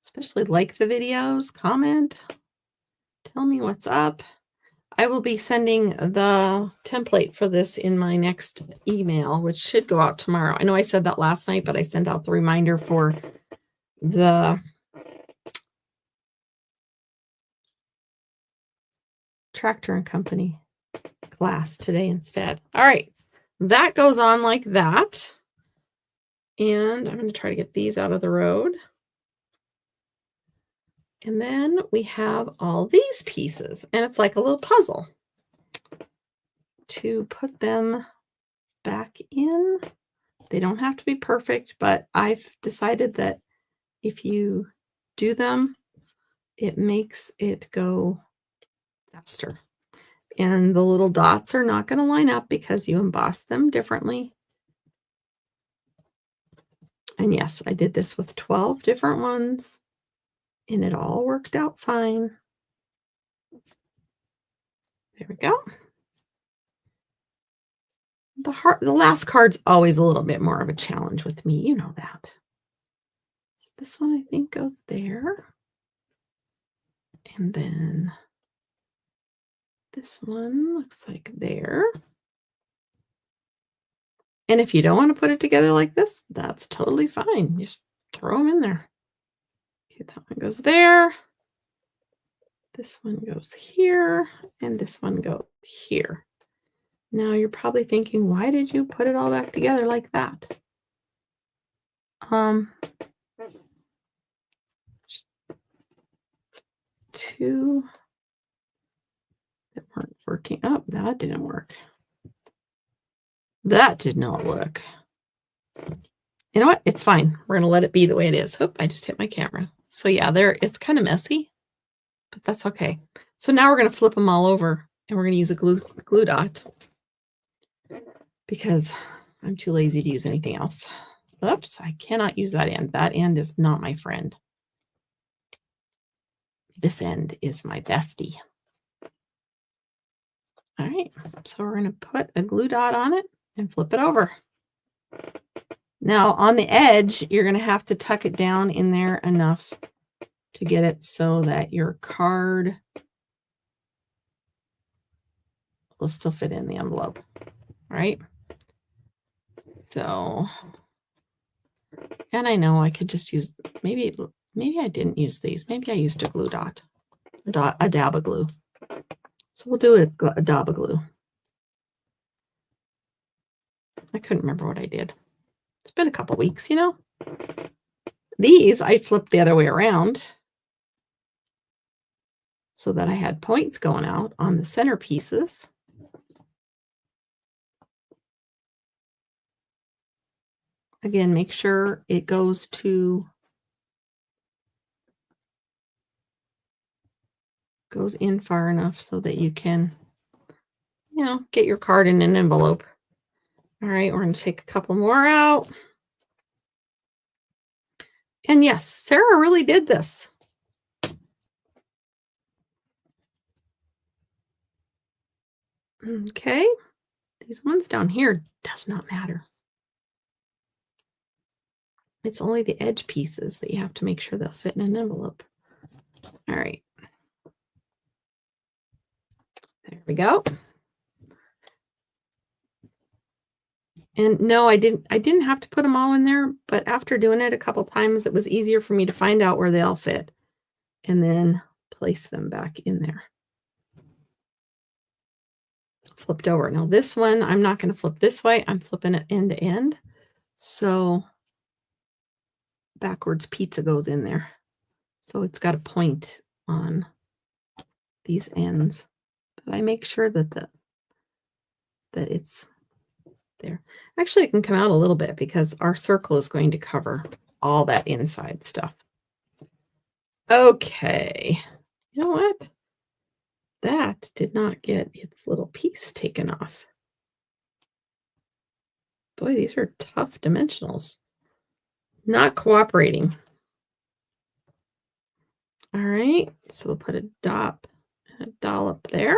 Especially like the videos, comment, tell me what's up. I will be sending the template for this in my next email, which should go out tomorrow. I know I said that last night, but I sent out the reminder for the Tractor and Company class today instead. All right, that goes on like that. And I'm going to try to get these out of the road. And then we have all these pieces, and it's like a little puzzle to put them back in. They don't have to be perfect, but I've decided that if you do them, it makes it go faster. And the little dots are not going to line up because you emboss them differently. And yes, I did this with 12 different ones, and it all worked out fine. There we go. The last card's always a little bit more of a challenge with me. You know that. So this one, I think, goes there. And then this one looks like there. And if you don't want to put it together like this, that's totally fine. Just throw them in there. Okay, that one goes there. This one goes here. And this one goes here. Now you're probably thinking, why did you put it all back together like that? that weren't working. Oh, that didn't work. That did not work. You know what? It's fine. We're going to let it be the way it is. Oop, I just hit my camera. So yeah, it's kind of messy, but that's okay. So now we're going to flip them all over and we're going to use a glue dot because I'm too lazy to use anything else. Oops, I cannot use that end. That end is not my friend. This end is my bestie. All right, so we're going to put a glue dot on it and flip it over. Now on the edge, you're going to have to tuck it down in there enough to get it so that your card will still fit in the envelope, right? So, and I know I could just use, maybe I didn't use these. Maybe I used a glue dot, a dab of glue. So we'll do a dab of glue. I couldn't remember what I did. It's been a couple weeks, you know. These I flipped the other way around so that I had points going out on the center pieces. Again, make sure it goes in far enough so that you can, you know, get your card in an envelope. All right, we're going to take a couple more out. And yes, Sarah really did this. Okay, these ones down here does not matter. It's only the edge pieces that you have to make sure they'll fit in an envelope. All right. There we go. And no, I didn't have to put them all in there, but after doing it a couple times, it was easier for me to find out where they all fit and then place them back in there. Flipped over. Now this one, I'm not going to flip this way. I'm flipping it end to end. So backwards pizza goes in there. So it's got a point on these ends. But I make sure that it's there. Actually, it can come out a little bit because our circle is going to cover all that inside stuff. Okay. You know what? That did not get its little piece taken off. Boy, these are tough dimensionals. Not cooperating. All right, so we'll put a dollop there.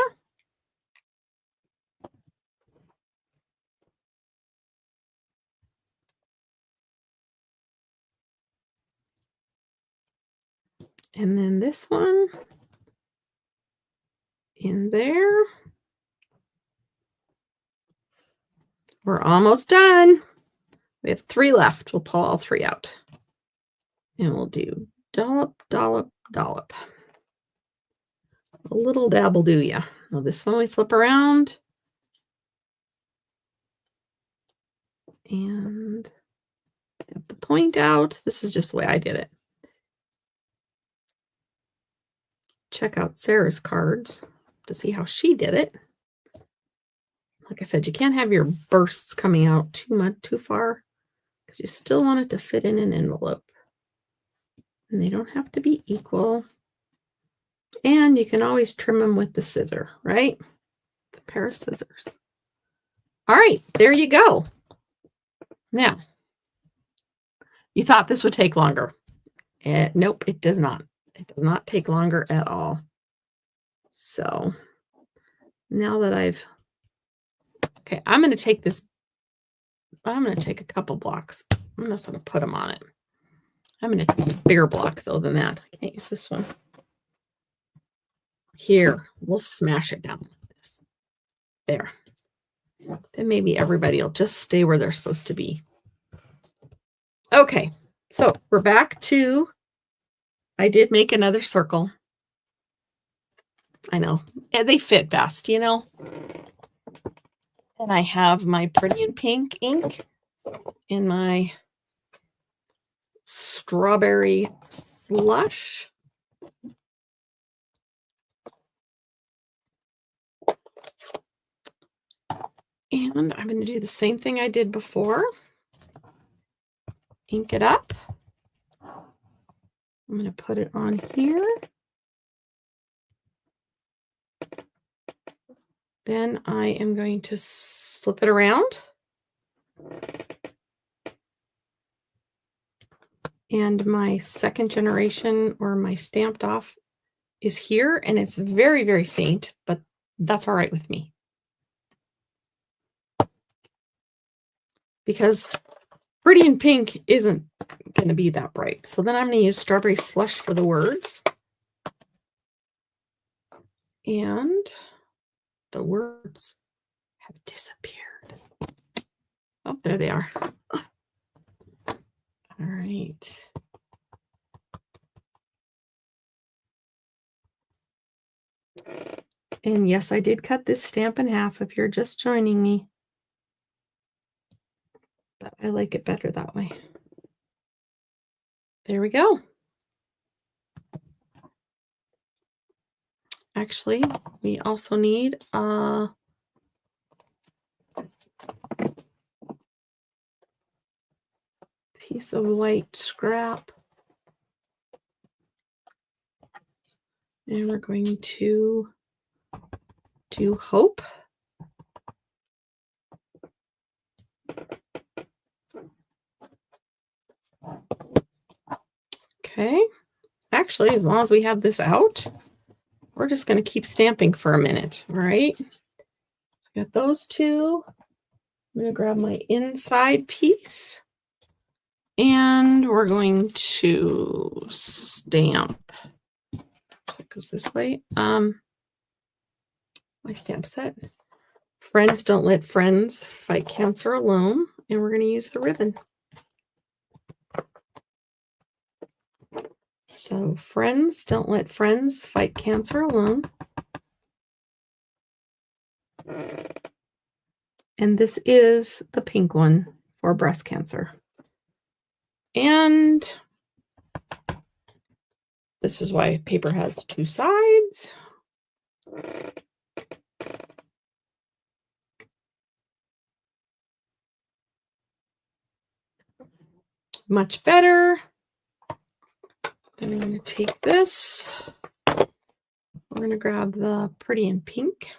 And then this one in there. We're almost done. We have 3 left. We'll pull all 3 out. And we'll do dollop, dollop, dollop. A little dab will do ya. Now this one we flip around. And get the point out. This is just the way I did it. Check out Sarah's cards to see how she did it. Like I said, you can't have your bursts coming out too far because you still want it to fit in an envelope. And they don't have to be equal. And you can always trim them with the scissor, right? The pair of scissors. All right, there you go. Now, you thought this would take longer. Nope, it does not. It does not take longer at all. So now that okay, I'm going to take this. I'm going to take a couple blocks. I'm just going to put them on it. I'm going to take a bigger block, though, than that. I can't use this one. Here, we'll smash it down like this. There. Then maybe everybody will just stay where they're supposed to be. Okay, so we're back to, I did make another circle. I know, and they fit best, you know. And I have my pretty and pink ink in my strawberry slush. And I'm going to do the same thing I did before. Ink it up. I'm going to put it on here. Then I am going to flip it around. And my second generation, or my stamped off, is here, and it's very, very faint, but that's all right with me. Because Pretty in Pink isn't going to be that bright. So then I'm going to use Strawberry Slush for the words. And the words have disappeared. Oh, there they are. All right. And yes, I did cut this stamp in half if you're just joining me. But I like it better that way. There we go. Actually, we also need a piece of white scrap. And we're going to do Hope. Okay. Actually, as long as we have this out, we're just going to keep stamping for a minute. All right. Got those two. I'm going to grab my inside piece. And we're going to stamp. It goes this way. My stamp set. Friends don't let friends fight cancer alone. And we're going to use the ribbon. So friends don't let friends fight cancer alone. And this is the pink one for breast cancer. And this is why paper has two sides. Much better. Then I'm going to take this. We're going to grab the Pretty in Pink.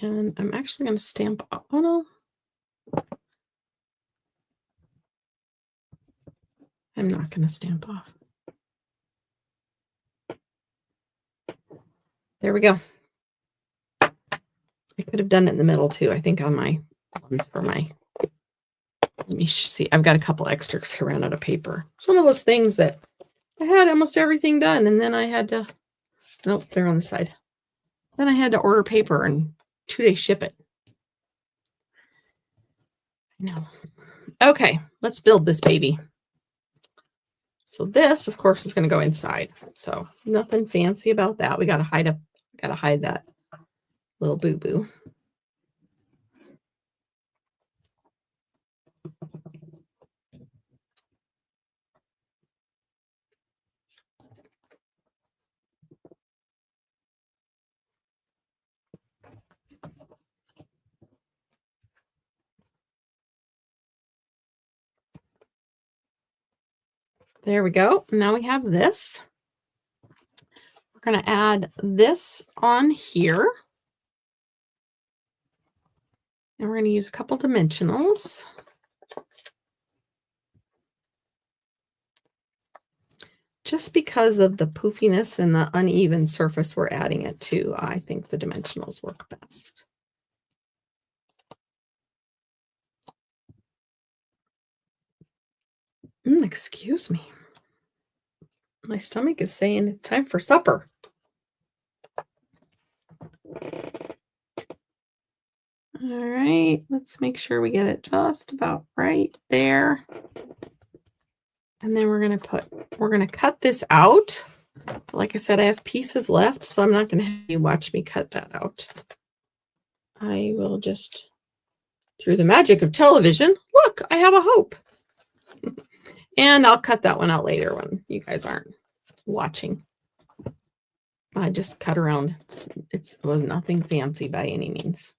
And I'm actually going to stamp. Oh no. I'm not going to stamp off. There we go. I could have done it in the middle too. I think on my ones for my. Let me see. I've got a couple extras around out of paper. It's one of those things that I had almost everything done, and then I had to. Nope, they're on the side. Then I had to order paper and 2-day ship it. I know. Okay, let's build this baby. So this, of course, is going to go inside. So nothing fancy about that. We got to hide that little boo-boo. There we go. Now we have this. We're going to add this on here. And we're going to use a couple dimensionals. Just because of the poofiness and the uneven surface we're adding it to, I think the dimensionals work best. Excuse me. My stomach is saying it's time for supper. All right, let's make sure we get it just about right there. And then we're going to cut this out. Like I said, I have pieces left, so I'm not going to have you watch me cut that out. I will just, through the magic of television, look, I have a hope. And I'll cut that one out later when you guys aren't watching. I just cut around. It was nothing fancy by any means.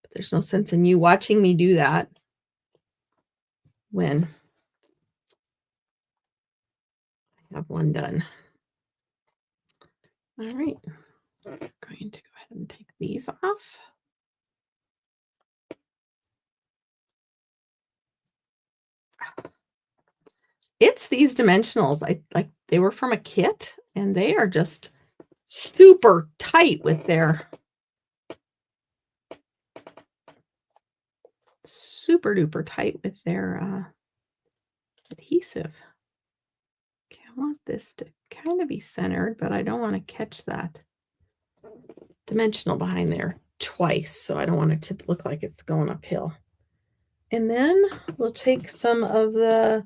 But there's no sense in you watching me do that when I have one done. All right. I'm going to go ahead and take these off. It's these dimensionals. Like they were from a kit and they are just super tight with their super duper tight with their adhesive. Okay, I want this to kind of be centered, but I don't want to catch that dimensional behind there twice. So I don't want it to look like it's going uphill. And then we'll take some of the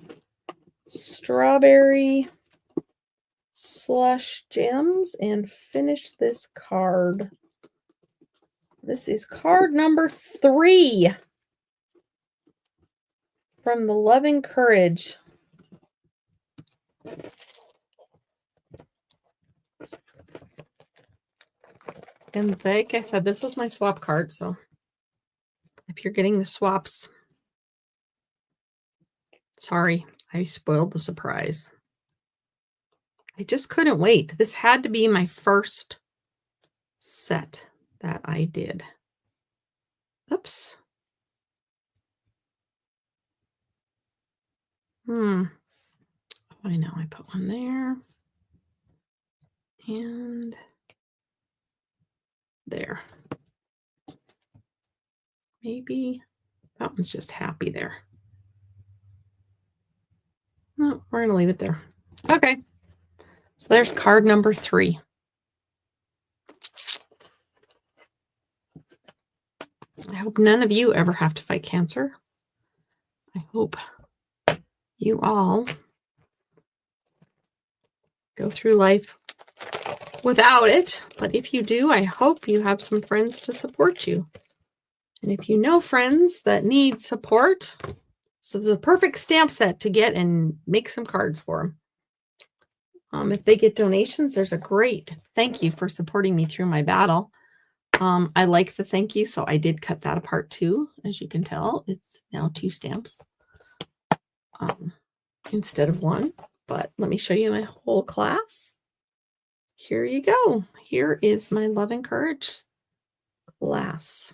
strawberry slush gems and finish this card. This is card number 3 from the Loving Courage. And like I said, this was my swap card, so if you're getting the swaps, sorry, I spoiled the surprise. I just couldn't wait. This had to be my first set that I did. Oops. Oh, I know. I put one there. And there. Maybe that one's just happy there. No, we're going to leave it there. Okay. So there's card number 3. I hope none of you ever have to fight cancer. I hope you all go through life without it. But if you do, I hope you have some friends to support you. And if you know friends that need support, so there's a perfect stamp set to get and make some cards for them. If they get donations, there's a great thank you for supporting me through my battle. I like the thank you, so I did cut that apart too. As you can tell, it's now 2 stamps instead of 1. But let me show you my whole class. Here you go. Here is my Love and Courage class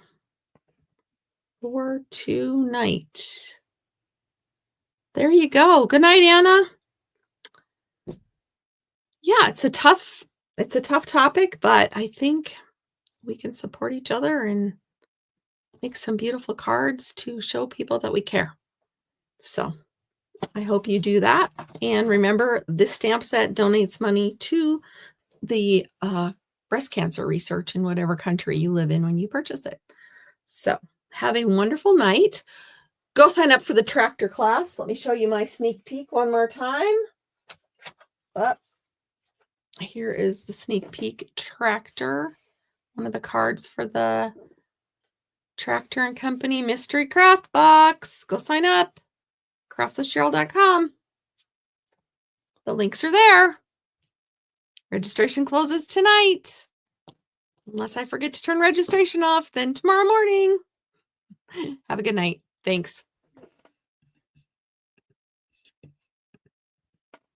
for tonight. There you go. Good night, Anna. Yeah, it's a tough topic, but I think we can support each other and make some beautiful cards to show people that we care. So I hope you do that. And remember, this stamp set donates money to the breast cancer research in whatever country you live in when you purchase it. So have a wonderful night. Go sign up for the tractor class. Let me show you my sneak peek one more time. Here is the sneak peek tractor. One of the cards for the Tractor and Company Mystery Craft Box. Go sign up. craftswithcheryl.com. The links are there. Registration closes tonight. Unless I forget to turn registration off, then tomorrow morning. Have a good night. Thanks.